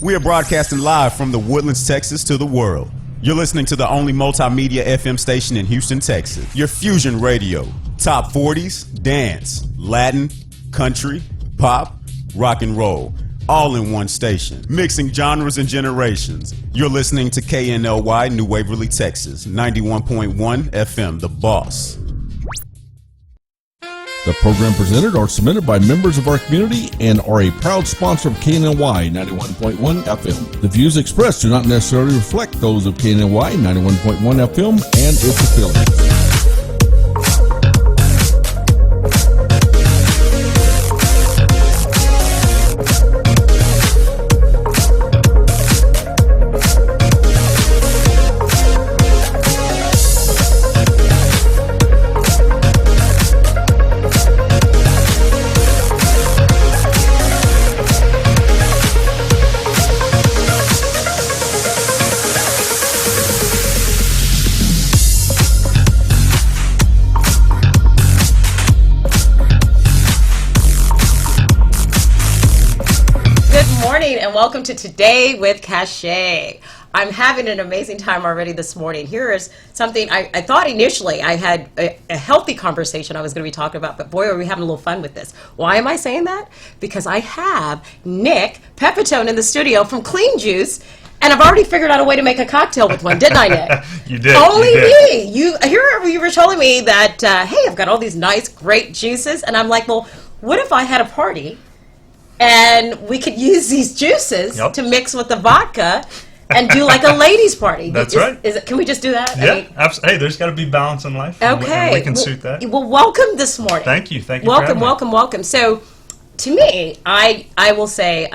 We are broadcasting live from the Woodlands, Texas to the world. You're listening to the only multimedia FM station in Houston, Texas. Your Fusion Radio. Top 40s, dance, Latin, country, pop, rock and roll. All in one station. Mixing genres and generations. You're listening to KNLY, New Waverly, Texas. 91.1 FM, The Boss. The program presented are submitted by members of our community and are a proud sponsor of KNLY 91.1 FM. The views expressed do not necessarily reflect those of KNLY 91.1 FM and its affiliates. Welcome to Today with Cachet. I'm having an amazing time already this morning. Here is something I thought initially I had a healthy conversation I was going to be talking about, but boy, are we having a little fun with this. Why am I saying that? Because I have Nick Pepitone in the studio from Clean Juice, and I've already figured out a way to make a cocktail with one, didn't I, Nick? You did. Only me. You were telling me that, hey, I've got all these nice, great juices, and I'm like, well, what if I had a party and we could use these juices to mix with the vodka and do like a ladies' party? That's right. Can we just do that? Yeah, absolutely. Hey, there's got to be balance in life. Okay. And we can suit that. Well, welcome this morning. Thank you. Thank you. Welcome. So, to me, I will say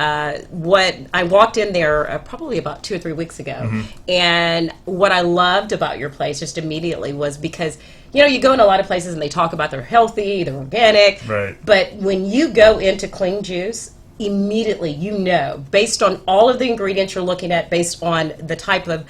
what I walked in there probably about 2 or 3 weeks ago, and what I loved about your place just immediately was because, you know, you go in a lot of places and they talk about they're healthy, they're organic, right? But when you go into Clean Juice, immediately you know, based on all of the ingredients you're looking at, based on the type of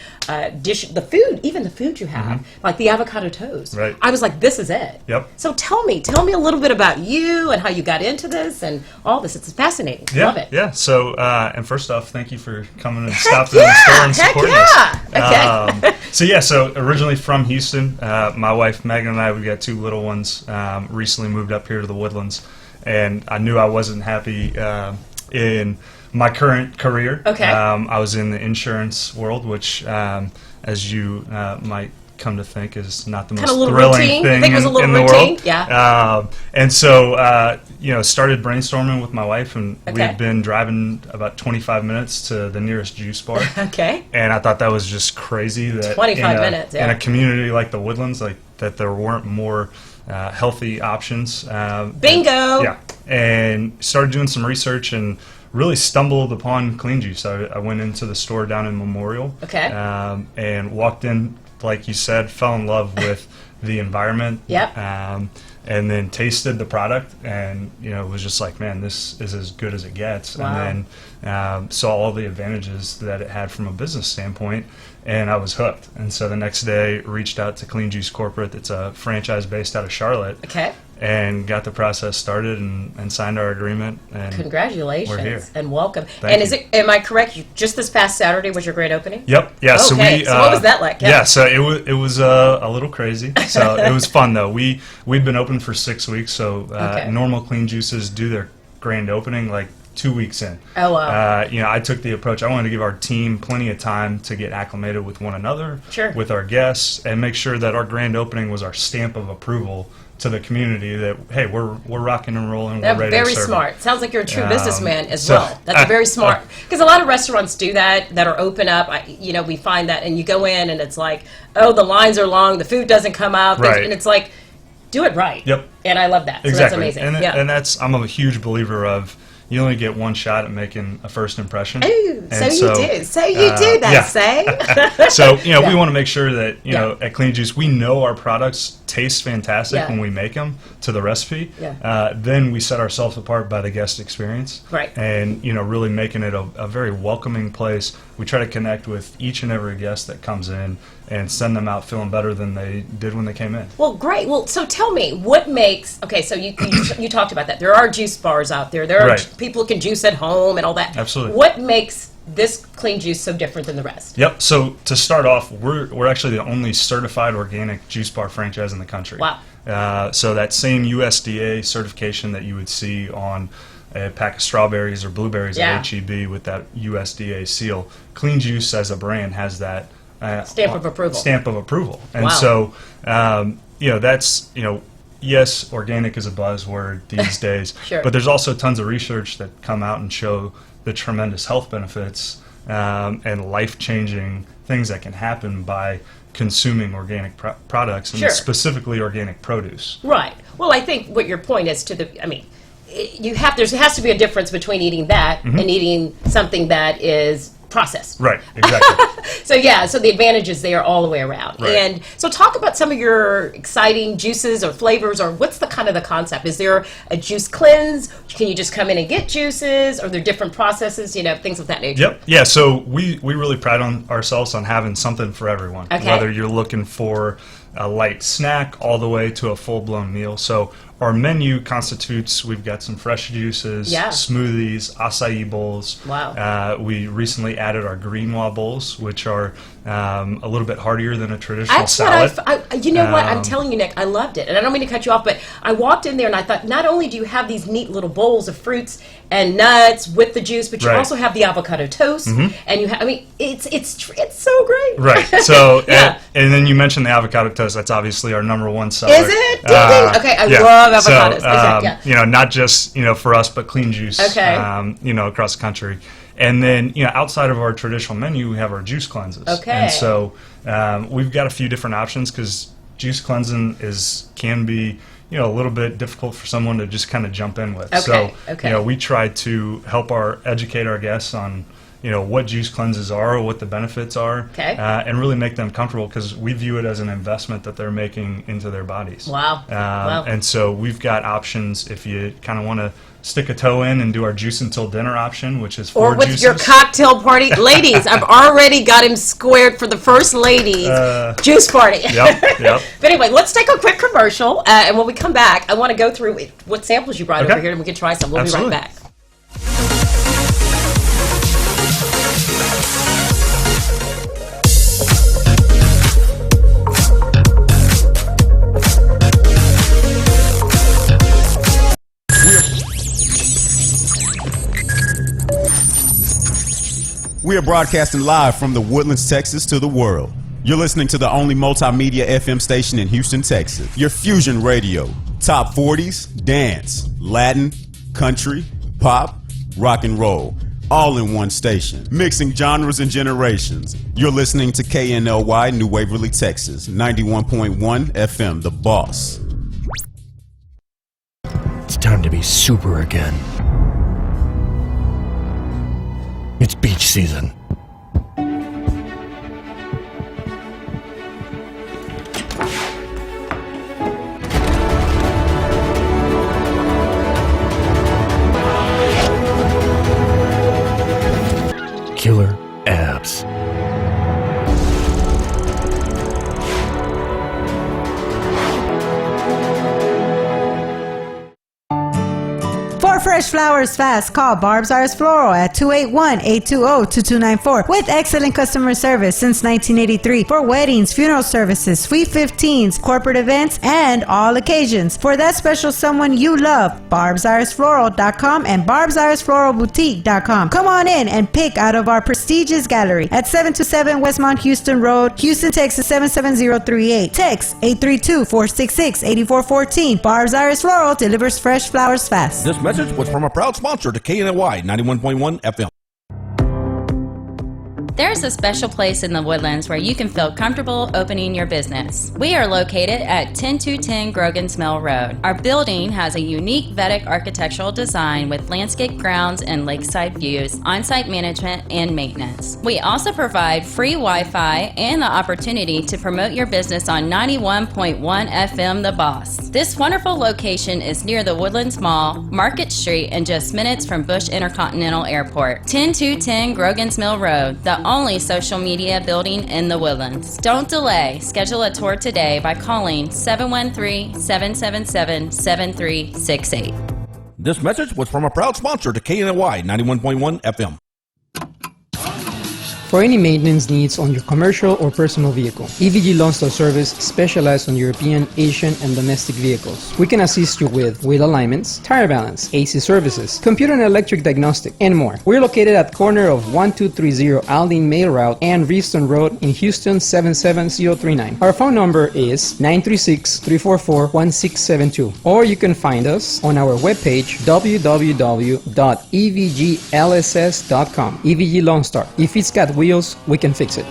dish, the food, even the food you have, like the avocado toast. Right. I was like, this is it. Yep. So tell me a little bit about you and how you got into this and all this. It's fascinating. Yeah, Love it. Yeah. So, and first off, thank you for coming and stopping in the store and supporting us. Okay. So originally from Houston, my wife Megan and I, we got 2 little ones. Recently moved up here to the Woodlands. And I knew I wasn't happy in my current career. Okay. I was in the insurance world, which, as you might come to think, is not the most thrilling thing in the world. Yeah. And so, started brainstorming with my wife, and we've been driving about 25 minutes to the nearest juice bar. Okay. And I thought that was just crazy that 25 minutes, in a community like the Woodlands, like that there weren't more healthy options. Bingo! Yeah, and started doing some research and really stumbled upon Clean Juice. I went into the store down in Memorial. Okay. And walked in, like you said, fell in love with the environment. Yep. And then tasted the product, and it was just like, man, this is as good as it gets. Wow. And then saw all the advantages that it had from a business standpoint, and I was hooked. And so the next day, reached out to Clean Juice Corporate. It's a franchise based out of Charlotte. Okay. And got the process started and signed our agreement. And congratulations. We're here. And welcome. Thank you. Am I correct? Just this past Saturday was your grand opening? Yep. Yeah. Okay. So what was that like? Yeah. So it was a little crazy. So it was fun though. We'd been open for 6 weeks. So normal Clean Juices do their grand opening like 2 weeks in. Oh, wow. I took the approach. I wanted to give our team plenty of time to get acclimated with one another, sure, with our guests, and make sure that our grand opening was our stamp of approval to the community that, hey, we're rocking and rolling. We're ready to serve. Very smart. Sounds like you're a true businessman as well. That's very smart. Because a lot of restaurants do that are open up. We find that, and you go in and it's like, oh, the lines are long, the food doesn't come out, right, and it's like, do it right. Yep. And I love that. So exactly. That's amazing. And that's, I'm a huge believer of, you only get one shot at making a first impression. Ooh, so you do. So you do that, say. So, we want to make sure that, at Clean Juice, we know our products taste fantastic when we make them to the recipe. Yeah. Then we set ourselves apart by the guest experience. Right. And, really making it a very welcoming place. We try to connect with each and every guest that comes in and send them out feeling better than they did when they came in. Well, great. Well, so tell me, what makes, so you talked about that. There are juice bars out there. There are right, people who can juice at home and all that. Absolutely. What makes this clean juice so different than the rest? Yep. So to start off, we're actually the only certified organic juice bar franchise in the country. Wow. So that same USDA certification that you would see on a pack of strawberries or blueberries at HEB with that USDA seal, Clean Juice as a brand has that Stamp of approval. And wow. so, that's, yes, organic is a buzzword these days, Sure. but there's also tons of research that come out and show the tremendous health benefits and life-changing things that can happen by consuming organic products, and Sure. specifically organic produce. Right. Well, I think what your point is there has to be a difference between eating that and eating something that is processed. Right, exactly. So the advantages there all the way around. Right. And so talk about some of your exciting juices or flavors, or what's the concept? Is there a juice cleanse? Can you just come in and get juices? Are there different processes, things of that nature? Yep. Yeah, so we really pride on ourselves on having something for everyone. Okay. Whether you're looking for a light snack all the way to a full-blown meal. So our menu constitutes, we've got some fresh juices, smoothies, acai bowls. Wow. We recently added our greenwa bowls, which are a little bit heartier than a traditional salad. You know what? I'm telling you, Nick, I loved it. And I don't mean to cut you off, but I walked in there and I thought, not only do you have these neat little bowls of fruits and nuts with the juice, but you Right. also have the avocado toast. And you have, it's so great. Right. So, Yeah. and then you mentioned the avocado toast. That's obviously our number one seller. Is it? Okay, I love avocados. So, not just, for us, but Clean Juice, Okay. across the country. And then, outside of our traditional menu, we have our juice cleanses. Okay. And so we've got a few different options because juice cleansing can be, a little bit difficult for someone to just kind of jump in with. Okay, So, okay. We try to help educate our guests on, what juice cleanses are, what the benefits are, Okay. and really make them comfortable because we view it as an investment that they're making into their bodies. Wow. Wow. And so we've got options if you kind of want to stick a toe in and do our juice until dinner option, which is 4 Or with juices. your cocktail party. Ladies, I've already got him squared for the first ladies juice party. Yep. But anyway, let's take a quick commercial, and when we come back, I want to go through what samples you brought Okay. over here, and we can try some. We'll Absolutely. be right back. We are broadcasting live from the Woodlands, Texas to the world. You're listening to the only multimedia FM station in Houston, Texas. Your fusion radio. Top 40s, dance, Latin, country, pop, rock and roll. All in one station. Mixing genres and generations. You're listening to KNLY, New Waverly, Texas. 91.1 FM, The Boss. It's time to be super again. It's beach season. Killer abs. For fresh flowers fast, call Barb's Iris Floral at 281-820-2294 with excellent customer service since 1983 for weddings, funeral services, sweet 15s, corporate events, and all occasions. For that special someone you love, barbsirisfloral.com and barbsirisfloralboutique.com. Come on in and pick out of our prestigious gallery at 727 Westmont Houston Road, Houston, Texas 77038. Text 832-466-8414. Barb's Iris Floral delivers fresh flowers fast. This message was from a proud sponsor to KNLY 91.1 FM. There's a special place in the Woodlands where you can feel comfortable opening your business. We are located at 10210 Grogan's Mill Road. Our building has a unique Vedic architectural design with landscape grounds and lakeside views, on-site management, and maintenance. We also provide free Wi-Fi and the opportunity to promote your business on 91.1 FM The Boss. This wonderful location is near the Woodlands Mall, Market Street, and just minutes from Bush Intercontinental Airport. 10210 Grogan's Mill Road, the only social media building in the Woodlands. Don't delay. Schedule a tour today by calling 713-777-7368. This message was from a proud sponsor to KNLY 91.1 FM. for any maintenance needs on your commercial or personal vehicle. EVG Lone Star Service specializes on European, Asian, and domestic vehicles. We can assist you with wheel alignments, tire balance, AC services, computer and electric diagnostic, and more. We're located at corner of 1230 Aldine Mail Route and Reeston Road in Houston 77039. Our phone number is 936-344-1672, or you can find us on our webpage www.evglss.com. EVG Lone Star. If it's got wheels, we can fix it.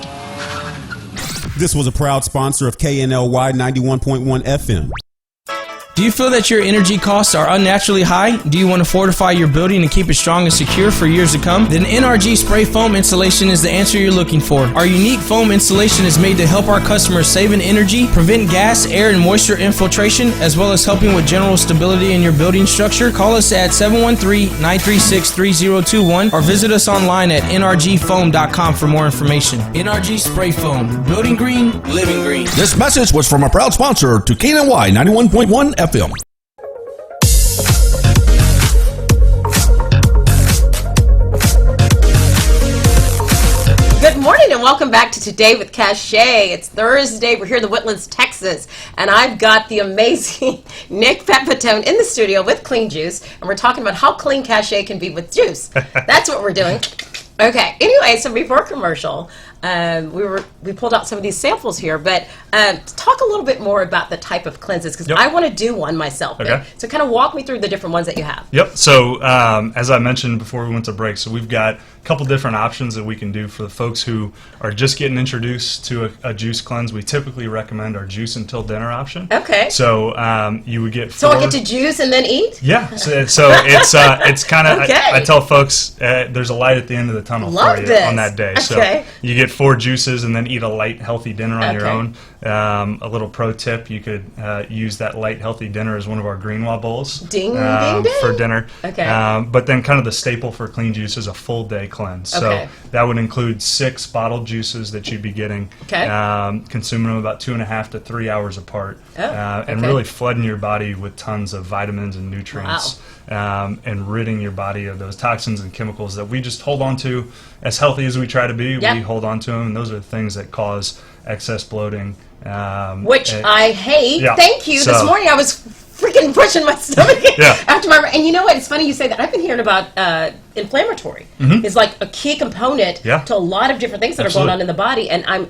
This was a proud sponsor of KNLY 91.1 FM. Do you feel that your energy costs are unnaturally high? Do you want to fortify your building and keep it strong and secure for years to come? Then NRG Spray Foam Installation is the answer you're looking for. Our unique foam installation is made to help our customers save in energy, prevent gas, air, and moisture infiltration, as well as helping with general stability in your building structure. Call us at 713-936-3021 or visit us online at nrgfoam.com for more information. NRG Spray Foam. Building green, living green. This message was from a proud sponsor to KNLY 91.1 FM. Good morning and welcome back to Today with Cachet. It's Thursday. We're here in the Woodlands, Texas, and I've got the amazing Nick Pepitone in the studio with Clean Juice, and we're talking about how clean Cachet can be with juice. That's what we're doing. Okay. Anyway, so before commercial, we pulled out some of these samples here, but talk a little bit more about the type of cleanses, because I want to do one myself. Okay. So kind of walk me through the different ones that you have. Yep. So as I mentioned before we went to break, so we've got a couple different options that we can do for the folks who are just getting introduced to a juice cleanse. We typically recommend our juice until dinner option. Okay. So you would get So I get to juice and then eat? Yeah. So it's kind of, Okay. I tell folks there's a light at the end of the tunnel Love for you this. on that day. Okay. So you get 4 juices and then eat a light, healthy dinner on your Okay. own. A little pro tip, you could use that light, healthy dinner as one of our greenwa bowls. Ding, ding, ding. For dinner. Okay. But then kind of the staple for Clean Juice is a full day cleanse. Okay. So that would include 6 bottled juices that you'd be getting. Okay. Consuming them about 2.5 to 3 hours apart. And okay. really flooding your body with tons of vitamins and nutrients. And ridding your body of those toxins and chemicals that we just hold on to. As healthy as we try to be, Yep. we hold on to them, and those are the things that cause excess bloating. Which I hate. Yeah. Thank you. This So- morning I was freaking pushing my stomach Yeah. after my. And you know what? It's funny you say that. I've been hearing about inflammatory. Is like a key component Yeah. to a lot of different things that are Absolutely. going on in the body. And I'm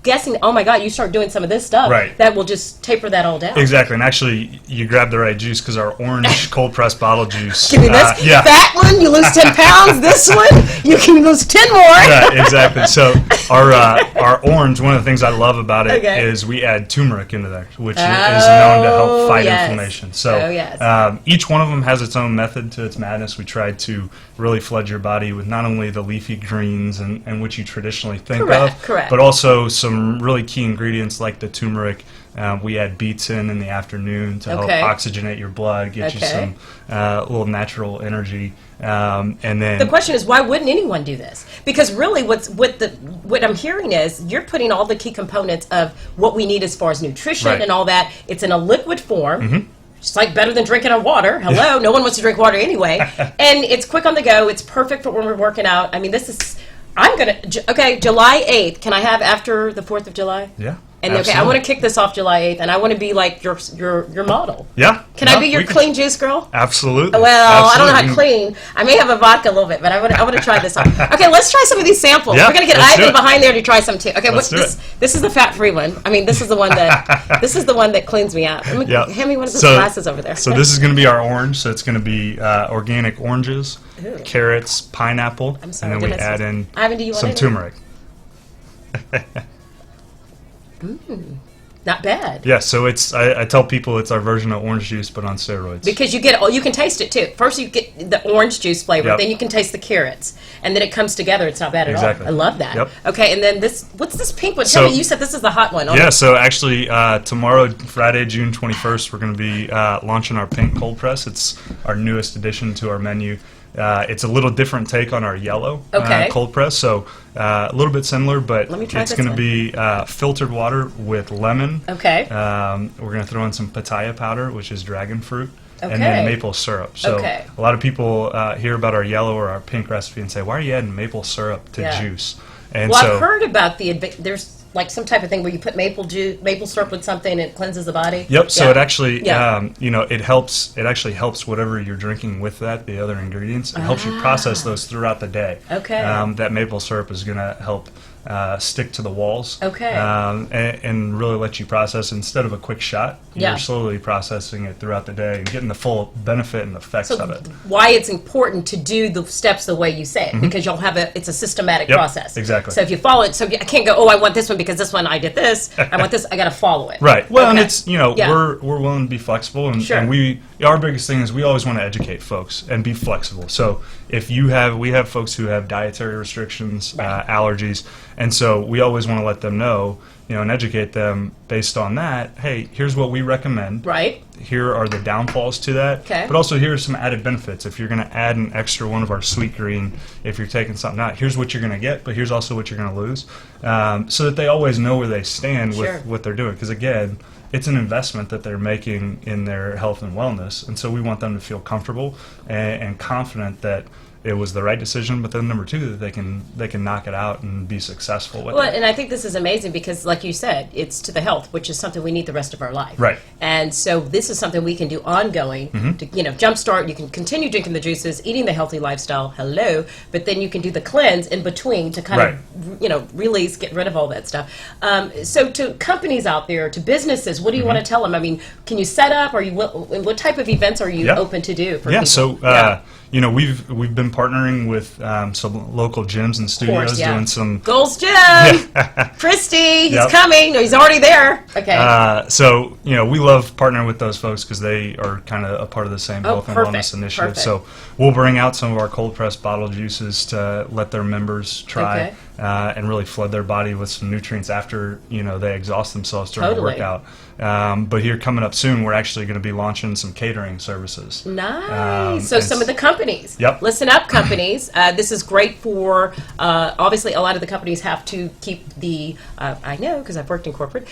guessing, oh my God, you start doing some of this stuff, Right. that will just taper that all down. Exactly, and actually, you grabbed the right juice because our orange cold pressed bottle juice. Give me this. Yeah. That one, you lose 10 pounds. This one, you can lose 10 more. Yeah, exactly. So our orange, one of the things I love about it Okay. is we add turmeric into there, which is known to help fight yes. inflammation. So Oh, yes. each one of them has its own method to its madness. We tried to really flood your body with not only the leafy greens and what you traditionally think Correct, of, correct. but also some really key ingredients like the turmeric. We add beets in the afternoon to help Okay. oxygenate your blood, get you Okay. some little natural energy. And then The question is, why wouldn't anyone do this? Because really, what I'm hearing is you're putting all the key components of what we need as far as nutrition Right. and all that. It's in a liquid form. It's like better than drinking our water. Hello, no one wants to drink water anyway. And it's quick on the go. It's perfect for when we're working out. I mean, this is. July 8th. Can I have after the 4th of July? Yeah. And okay, I absolutely. want to kick this off July 8th, and I want to be like your model. Yeah. Can I be your clean juice girl? Absolutely. Well, I don't know how Absolutely. clean. I may have a vodka a little bit, but I want to try this out. Okay, let's try some of these samples. Yeah, We're gonna get let's do Ivan it. behind there to try some too. Okay, Let's do this? it. This is the fat-free one. I mean, this is the one that cleans me out. Yeah. Hand me one of those So- glasses over there. So this is going to be our orange. So it's going to be organic oranges, Ooh. carrots, pineapple, I'm sorry, and then we did I add say- in Ivan, do you want some it? turmeric. Not bad. Yeah. So it's I tell people it's our version of orange juice, but on steroids. Because you can taste it too. First you get the orange juice flavor, Yep. then you can taste the carrots, and then it comes together. It's not bad at Exactly. all. I love that. Yep. Okay, and then what's this pink one? So- Tell me, you said this is the hot one. Yeah, so actually tomorrow, Friday, June 21st, we're going to be launching our pink cold press. It's our newest addition to our menu. It's a little different take on our yellow Okay. cold press, so a little bit similar, but Let me try it's this going to one. be filtered water with lemon. Okay. We're going to throw in some pitaya powder, which is dragon fruit, and Okay. then maple syrup. So Okay. a lot of people hear about our yellow or our pink recipe and say, why are you adding maple syrup to Yeah. juice? And Well, so, I've heard about there's like some type of thing where you put maple syrup with something and it cleanses the body. Yep. So Yeah. it actually, Yeah. it helps. It actually helps whatever you're drinking with that, the other ingredients. It helps you process those throughout the day. Okay. That maple syrup is going to help stick to the walls. Okay. And really let you process instead of a quick shot. Yeah. You're slowly processing it throughout the day and getting the full benefit and effects So of it. why it's important to do the steps the way you say it, because you'll have it's a systematic Yep, process. exactly. So if you follow it, I can't go, oh, I want this one because this one I did this. I want this. I got to follow it. Right. Well, and Okay. it's Yeah. we're willing to be flexible, and, Sure. and our biggest thing is we always want to educate folks and be flexible. So if we have folks who have dietary restrictions, allergies, and so we always want to let them know, and educate them based on that. Hey, here's what we recommend. Right. Here are the downfalls to that. Okay. But also here are some added benefits. If you're going to add an extra one of our sweet green, if you're taking something out, here's what you're going to get, but here's also what you're going to lose, so that they always know where they stand Sure. with what they're doing. Because again, it's an investment that they're making in their health and wellness, and so we want them to feel comfortable and confident that it was the right decision, but then number two, that they can knock it out and be successful with Well, it. and I think this is amazing because, like you said, it's to the health, which is something we need the rest of our life. Right. And so this is something we can do ongoing to, jumpstart. You can continue drinking the juices, eating the healthy lifestyle. Hello, but then you can do the cleanse in between to kind of, release, get rid of all that stuff. So to companies out there, to businesses, what do you want to tell them? I mean, can you set up? Or what type of events are you Yeah. open to do for Yeah. people? So. We've been partnering with some local gyms and studios, doing some. Gold's Gym, Christy, he's Yep. coming. No, he's already there. Okay. So we love partnering with those folks because they are kind of a part of the same health and perfect, wellness initiative. perfect. So we'll bring out some of our cold pressed bottled juices to let their members try. Okay. And really flood their body with some nutrients after they exhaust themselves during the Totally. workout. But here coming up soon, we're actually going to be launching some catering services. Nice. So and some of the companies. Yep. Listen up, companies. This is great for, obviously, a lot of the companies have to keep the, I know because I've worked in corporate,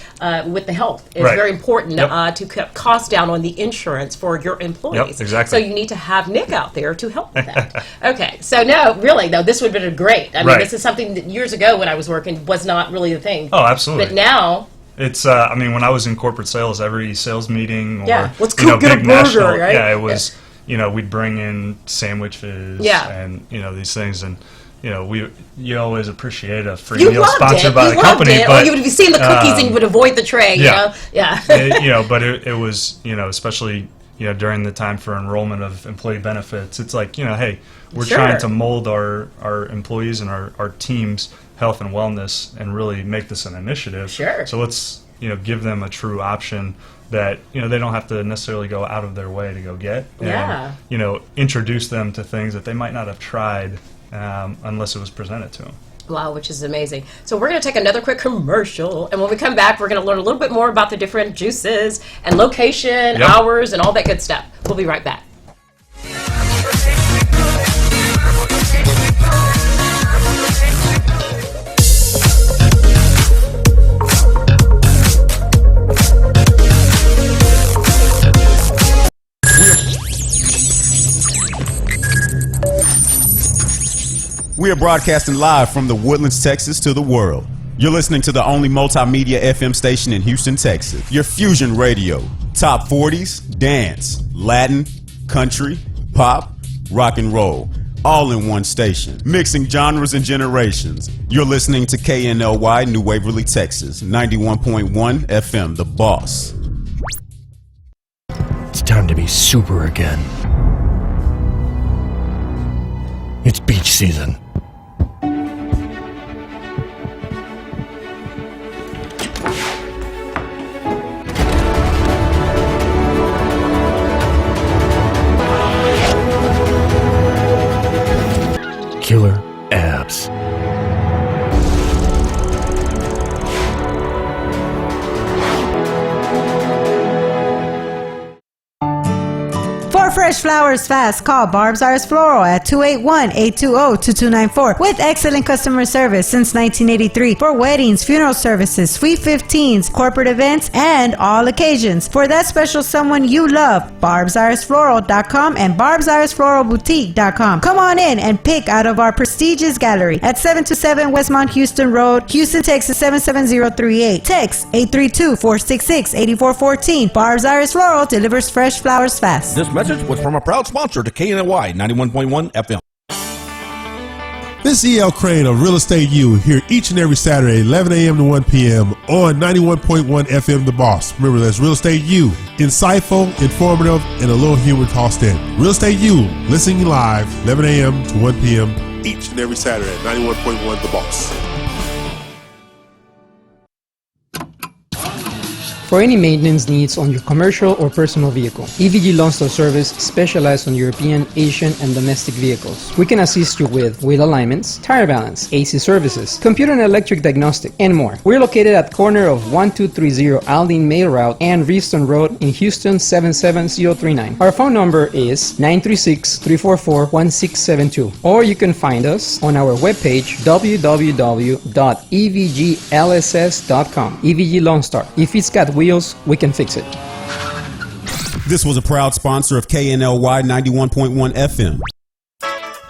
with the health. It's Right. very important Yep. to cut costs down on the insurance for your employees. Yep, exactly. So you need to have Nick out there to help with that. Okay. So no, really, though, this would have been great. I mean, Right. this is something that years ago when I was working was not really the thing. Oh, absolutely. But now, It's, when I was in corporate sales, every sales meeting or, Yeah, let's go get a big burger, national, right? yeah, it was, we'd bring in sandwiches Yeah. and, these things. And, you always appreciate a free you meal loved sponsored it. by You the loved company. it. But, Or you would have seen the cookies and you would avoid the tray, yeah. Yeah. but it was, especially, during the time for enrollment of employee benefits, it's like, hey, we're Sure. trying to mold our employees and our team's health and wellness and really make this an initiative. Sure. So let's, give them a true option that, they don't have to necessarily go out of their way to go get. Yeah. And, introduce them to things that they might not have tried unless it was presented to them. Wow, which is amazing. So we're going to take another quick commercial, and when we come back, we're going to learn a little bit more about the different juices and location, Yep. hours, and all that good stuff. We'll be right back. We are broadcasting live from the Woodlands, Texas to the world. You're listening to the only multimedia FM station in Houston, Texas. Your fusion radio. Top 40s, dance, Latin, country, pop, rock and roll. All in one station. Mixing genres and generations. You're listening to KNLY, New Waverly, Texas. 91.1 FM, The Boss. It's time to be super again. It's beach season. Killer abs. For fresh fresh flowers fast. Call Barb's Iris Floral at 281-820-2294 with excellent customer service since 1983 for weddings, funeral services, Sweet 15s, corporate events, and all occasions. For that special someone you love, barbsirisfloral.com and barbsirisfloralboutique.com. Come on in and pick out of our prestigious gallery at 727 Westmont Houston Road, Houston, Texas 77038. Text 832-466-8414. Barb's Iris Floral delivers fresh flowers fast. This message was from a proud sponsor to KNLY 91.1 FM. This is E.L. Crane of Real Estate U here each and every Saturday, 11 a.m. to 1 p.m. on 91.1 FM The Boss. Remember, that's Real Estate U. Insightful, informative, and a little humor tossed in. Real Estate U, listening live, 11 a.m. to 1 p.m. each and every Saturday at 91.1 The Boss. For any maintenance needs on your commercial or personal vehicle, EVG Loan Store Service specializes on European, Asian, and domestic vehicles. We can assist you with wheel alignments, tire balance, AC services, computer and electric diagnostic, and more. We're located at corner of 1230 Aldine Mail Route and Reefston Road in Houston 77039. Our phone number is 936-344-1672, or you can find us on our webpage www.evglss.com. EVG Loan Star. If it's got wheels, we can fix it. This was a proud sponsor of KNLY 91.1 FM.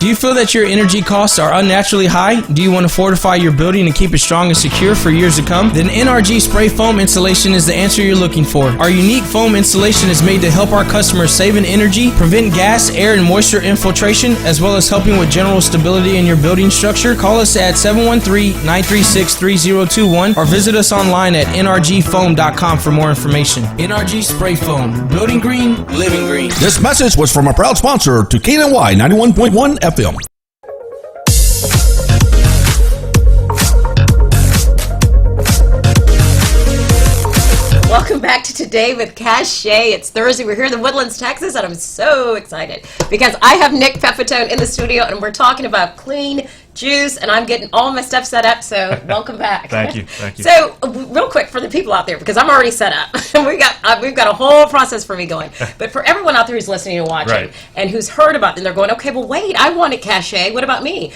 Do you feel that your energy costs are unnaturally high? Do you want to fortify your building and keep it strong and secure for years to come? Then NRG Spray Foam Insulation is the answer you're looking for. Our unique foam insulation is made to help our customers save in energy, prevent gas, air, and moisture infiltration, as well as helping with general stability in your building structure. Call us at 713-936-3021 or visit us online at nrgfoam.com for more information. NRG Spray Foam. Building green, living green. This message was from a proud sponsor to KNLY 91.1 FM. Welcome back to Today with Cachet. It's Thursday. We're here in the Woodlands, Texas, and I'm so excited because I have Nick Pepitone in the studio, and we're talking about clean juice, and I'm getting all my stuff set up, so welcome back. Thank you. Thank you. So, real quick for the people out there, because I'm already set up. we've got a whole process for me going. But for everyone out there who's listening and watching, Right. and who's heard about it, and they're going, okay, well, wait, I wanted Cachet. What about me?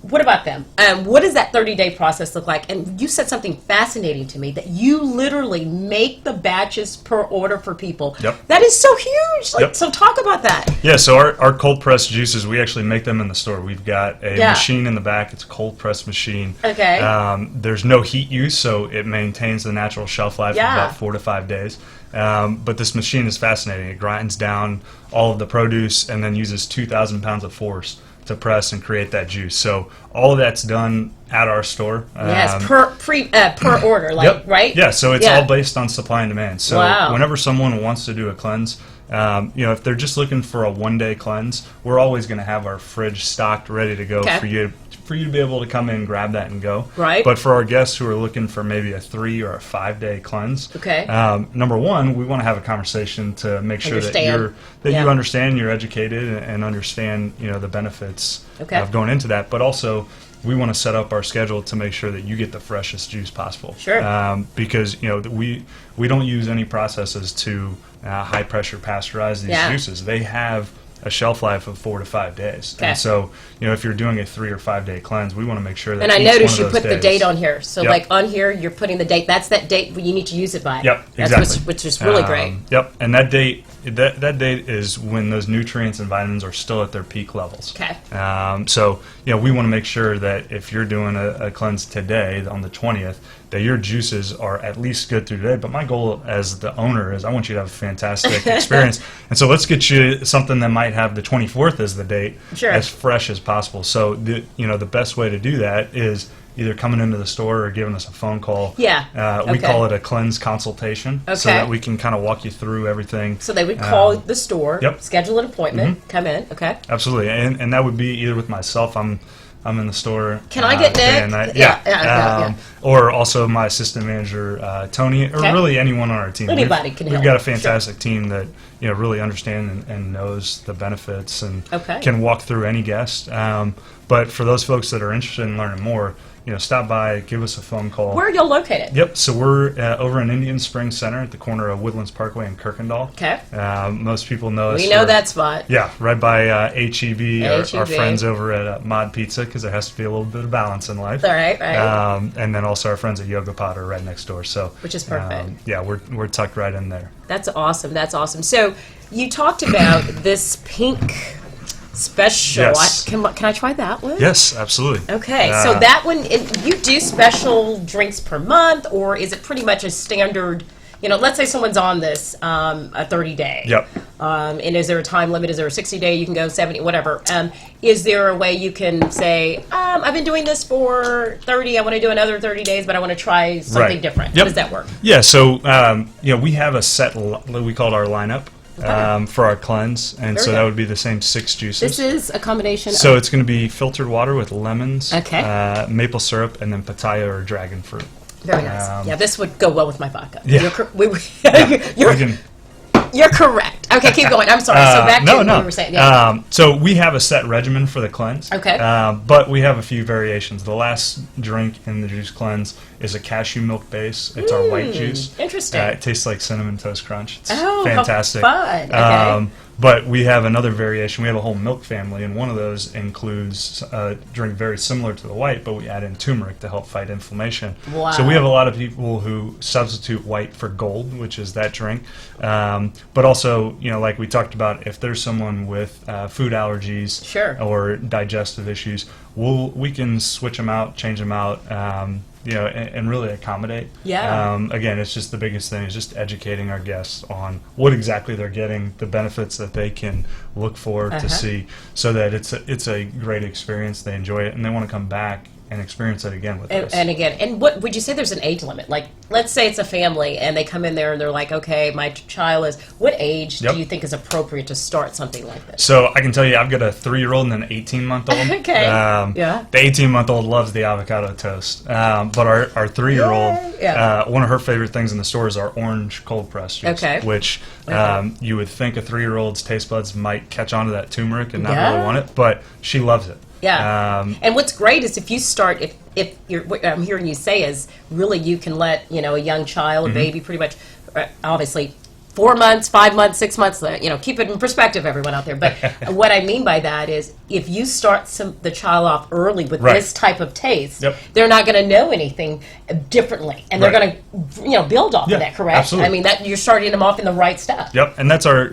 What about them? What does that 30-day process look like? And you said something fascinating to me, that you literally make the batches per order for people. Yep. That is so huge. Yep. So talk about that. Yeah, so our cold press juices, we actually make them in the store. We've got a machine in the back. It's a cold press machine. Okay. There's no heat use, so it maintains the natural shelf life of about 4 to 5 days. But this machine is fascinating. It grinds down all of the produce and then uses 2,000 pounds of force to press and create that juice. So all of that's done at our store. Yes, per order, like, right? Yeah, so it's all based on supply and demand. So Wow. whenever someone wants to do a cleanse, if they're just looking for a one-day cleanse, we're always going to have our fridge stocked, ready to go for you to be able to come in, grab that, and go. Right. But for our guests who are looking for maybe a 3 or a 5 day cleanse, number one, we want to have a conversation to make sure that you understand, you're educated, and understand the benefits of going into that. But also, we want to set up our schedule to make sure that you get the freshest juice possible. Sure. Because we don't use any processes to high pressure pasteurize these juices. They have a shelf life of 4 to 5 days. Okay. And so, if you're doing a 3 or 5 day cleanse, we want to make sure that And I each noticed one you of put those the days- date on here. So, like, on here, you're putting the date. That's that date you need to use it by. Yep, That's exactly. which is really great. Yep, and that date is when those nutrients and vitamins are still at their peak levels. Okay. So, we want to make sure that if you're doing a cleanse today on the 20th, that your juices are at least good through today. But my goal as the owner is I want you to have a fantastic experience. And so let's get you something that might have the 24th as the date, as fresh as possible. So the best way to do that is either coming into the store or giving us a phone call. We call it a cleanse consultation, so that we can kind of walk you through everything. So they would call the store, schedule an appointment, come in. Okay. Absolutely, and that would be either with myself. I'm in the store. Can I get Nick? Or also my assistant manager, Tony, or really anyone on our team. Anybody can help. We've got a fantastic team that really understands and knows the benefits and Okay. can walk through any guest. But for those folks that are interested in learning more, stop by, give us a phone call. Where are y'all located? Yep, so we're over in Indian Springs Center at the corner of Woodlands Parkway and Kirkendall. Okay. Most people know us. We know for- that spot. Yeah, right by HEB, our HEB. friends over at Mod Pizza, because there has to be a little bit of balance in life. All right, right. And then also our friends at Yoga Pod are right next door. So Which is perfect. yeah, we're tucked right in there. That's awesome. That's awesome. So you talked about this pink special. Yes. Can I try that one? Yes, absolutely. Okay, so that one, you do special drinks per month, or is it pretty much a standard? Let's say someone's on this a 30-day. Yep. And is there a time limit? Is there a 60-day? You can go 70, whatever. Is there a way you can say, I've been doing this for 30, I want to do another 30 days, but I want to try something Right. different? Yep. How does that work? Yeah, so we have a set, we call it our lineup for our cleanse, and Very so good. that would be the same 6 juices. This is a combination So of... it's going to be filtered water with lemons, Okay. maple syrup, and then pitaya or dragon fruit. Very nice. Yeah, this would go well with my vodka. Yeah. You're correct. Okay, keep going. I'm sorry. So back to what we were saying. Yeah. So we have a set regimen for the cleanse. Okay. But we have a few variations. The last drink in the juice cleanse is a cashew milk base. It's our white juice. Interesting. It tastes like Cinnamon Toast Crunch. It's Oh, fantastic. how fun. Okay. But we have another variation. We have a whole milk family, and one of those includes a drink very similar to the white, but we add in turmeric to help fight inflammation. Wow. So we have a lot of people who substitute white for gold, which is that drink. But also, like we talked about, if there's someone with food allergies Sure. or digestive issues, we can switch them out, change them out. And really accommodate. Yeah. Again, it's just the biggest thing is just educating our guests on what exactly they're getting, the benefits that they can look for to see, so that it's a great experience. They enjoy it and they want to come back and experience it again with us. And again, and what would you say there's an age limit? Like, let's say it's a family and they come in there and they're like, okay, my child is, what age Yep. do you think is appropriate to start something like this? So I can tell you, I've got a 3-year-old and an 18-month-old. Okay. Yeah. The 18-month-old loves the avocado toast, but our 3-year-old, Yeah. one of her favorite things in the store is our orange cold press juice, Okay. which you would think a 3-year-old's taste buds might catch on to that turmeric and not Yeah. really want it, but she loves it. Yeah. And what's great is if you start, if you're, what I'm hearing you say is really you can let, a young child, a baby pretty much, obviously 4 months, 5 months, 6 months, keep it in perspective, everyone out there. But what I mean by that is if you start the child off early with Right. this type of taste, Yep. they're not going to know anything differently. And they're Right. going to, build off Yeah, of that, correct? absolutely. I mean, that you're starting them off in the right stuff. Yep, and that's our,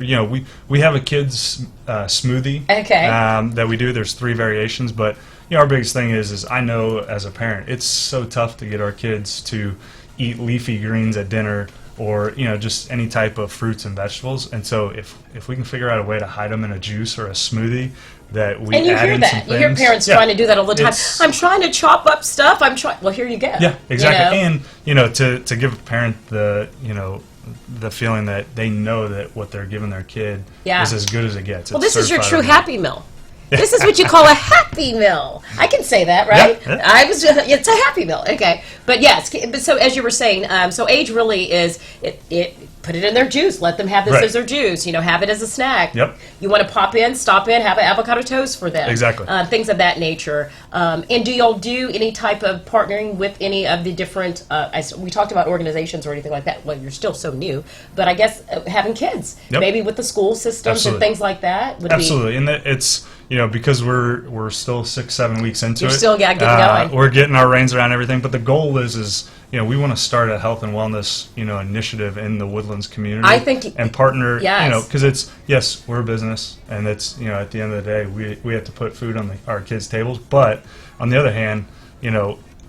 we have a kids smoothie Okay. that we do. There's 3 variations, but our biggest thing is I know as a parent, it's so tough to get our kids to eat leafy greens at dinner or just any type of fruits and vegetables. And so if we can figure out a way to hide them in a juice or a smoothie that we And you add hear in that. some You hear things. parents Yeah. trying to do that all the time. It's- I'm trying to chop up stuff. Well, here you go. Yeah, exactly. You know? And to give a parent the the feeling that they know that what they're giving their kid Yeah. is as good as it gets. Well, It's this is your certified true organic. Happy Meal. This is what you call a Happy Meal. I can say that, right? Yeah. It's a Happy Meal. Okay, but yes. But so as you were saying, so age really is it. Put it in their juice. Let them have this Right. as their juice. Have it as a snack. Yep. You want to pop in, stop in, have an avocado toast for them. Exactly. Things of that nature. And do y'all do any type of partnering with any of the different? We talked about organizations or anything like that. Well, you're still so new, but I guess having kids, Yep. maybe with the school systems Absolutely. and things like that would be. Absolutely, and it's because we're still 6-7 weeks into You're it. still getting going. We're getting our reins around everything, but the goal is we want to start a health and wellness initiative in the Woodlands community. I think- and partner Yes. because we're a business and it's at the end of the day we have to put food on our kids' tables, but on the other hand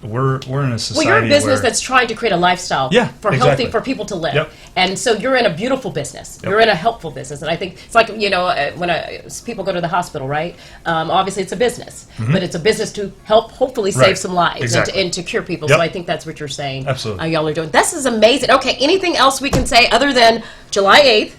we're in a society Well, you're a business where, that's trying to create a lifestyle Yeah, for exactly. healthy for people to live. Yep. And so you're in a beautiful business. Yep. You're in a helpful business. And I think it's like, when people go to the hospital, right? Obviously, it's a business. But it's a business to help hopefully save Right. some lives Exactly. and to cure people. Yep. So I think that's what you're saying. Absolutely. Y'all are doing. This is amazing. Okay, anything else we can say other than July 8th?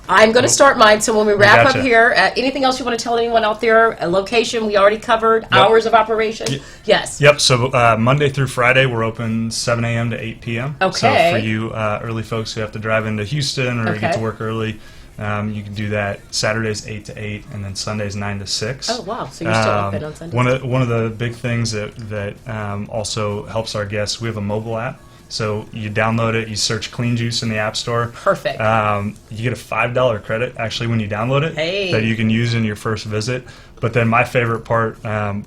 I'm going to start mine. So when we wrap gotcha. up here, anything else you want to tell anyone out there? A location we already covered. Hours of operation. Yes. Yep. So Monday through Friday, we're open 7 a.m. to 8 p.m. Okay. So for you early folks who have to drive into Houston or Okay. get to work early, You can do that Saturdays 8 to 8, and then Sundays 9 to 6. Oh, wow. So you're still open on Sundays. One of the big things that also helps our guests, we have a mobile app. So you download it, you search Clean Juice in the App Store. Perfect. You get a $5 credit actually when you download it Hey. that you can use in your first visit. But then my favorite part,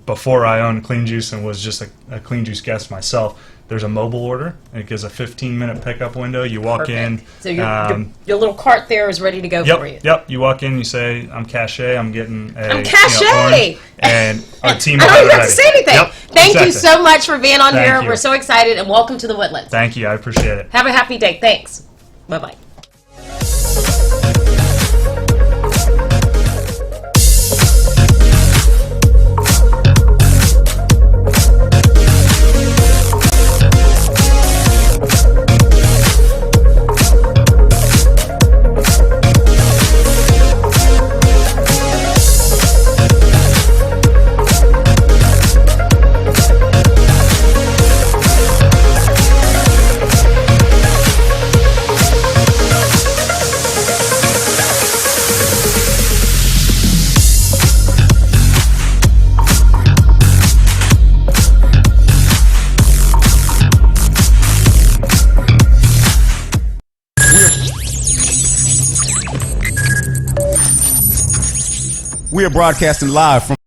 before I owned Clean Juice and was just a Clean Juice guest myself, there's a mobile order. It gives a 15-minute pickup window. You walk in. So your little cart there is ready to go for you. Yep. You walk in. You say, "I'm Cachet. I'm getting a I'm Cachet!" and our team. I don't even have to say anything. Yep, Thank you exactly. so much for being on Thank here. you. We're so excited, and welcome to the Woodlands. Thank you. I appreciate it. Have a happy day. Thanks. Bye-bye. We are broadcasting live from